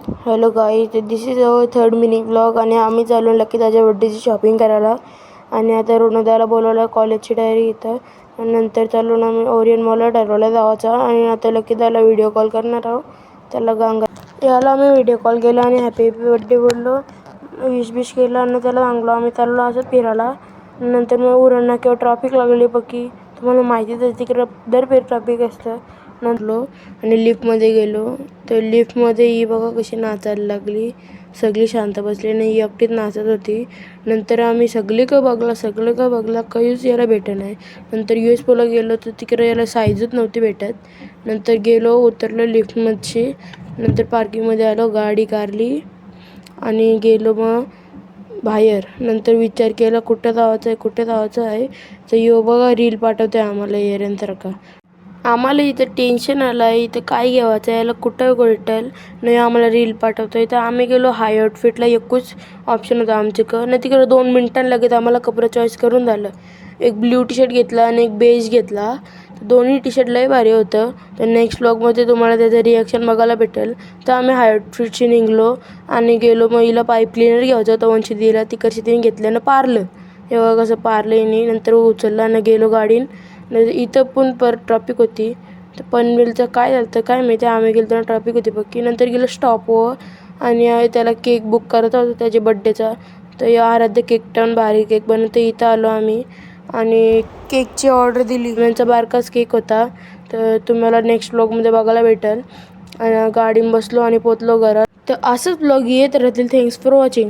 Hello guys, this is our third mini blog आणि आम्ही चालू लकी त्याच्या बड्डेची शॉपिंग करायला. आणि आता ऋणुदाला बोलवलं कॉलेजची डायरी इथं. आणि नंतर चालू ना आम्ही ओरियन मॉलला ठरवलं जायचा. आणि आता लकी त्याला व्हिडिओ कॉल करणार आहोत. त्याला याला आम्ही व्हिडिओ कॉल केला आणि हॅपी हॅपी बड्डे बोललो, विश केलं आणि त्याला सांगलो आम्ही चाललो असं फिरायला. नंतर मग उरणा किंवा ट्रॅफिक लागली पक्की, तुम्हाला माहितीच आहे तिकडं दर ट्रॅफिक असतं. नंतलो आणि लिफ्टमध्ये गेलो तर लिफ्टमध्ये ही बघा कशी नाचायला लागली. सगळी शांत बसली नाही, ही एकटीच नाचत होती. नंतर आम्ही सगळं का बघला काहीच याला भेटत नाही. नंतर US पोला गेलो तर तिकडे याला साईजच नव्हती भेटत. नंतर गेलो, उतरलो लिफ्टमध्ये. नंतर पार्किंगमध्ये आलो, गाडी काढली आणि गेलो मग बाहेर. नंतर विचार केला कुठं जायचं आहे. तर यो बघा रील पाठवते आम्हाला येऱ्यांसारखा. आम्हाला इथं टेन्शन आलं आहे, इथं काय घ्यायचं याला कुठं भेटेल नाही, आम्हाला रील पाठवतोय. तर आम्ही गेलो हाय आउटफिटला. एकच ऑप्शन होता आमच्याकडं नाही, तिकडं 2 मिनिटांनी लगेच आम्हाला कपडे चॉईस करून झालं. एक ब्ल्यू टी शर्ट घेतला आणि एक बेज घेतला. दोन्ही टी शर्ट लय भारी होतं. तर नेक्स्ट ब्लॉगमध्ये तुम्हाला त्याचं रिॲक्शन बघायला भेटेल. तर आम्ही हाय आउटफिटशी निघलो आणि गेलो. मग हिला पाईप क्लिनर घ्यायचं होतं वंशिदीला, तिकडची तिने घेतल्यानं पारलं. एवढं कसं पारलं हिने. नंतर उचललं आणि गेलो गाडीन. इथं पण ट्रॅफिक होती. तर पनवेलचं काय झालं तर काय माहिती, आम्ही गेलो तेव्हा ट्रॅफिक होती पक्की. नंतर गेलो स्टॉपवर आणि त्याला केक बुक करत होतो त्याच्या बड्डेचा. तर या आराध्य केक टाऊन भारी केक बनवते. इथं आलो आम्ही आणि केकची ऑर्डर दिली. त्यांचा बारकाच केक होता. तर तुम्हाला नेक्स्ट ब्लॉगमध्ये बघायला भेटेल. गाडीत बसलो आणि पोचलो घरात. तर असंच ब्लॉग येत राहतील. Thanks for watching.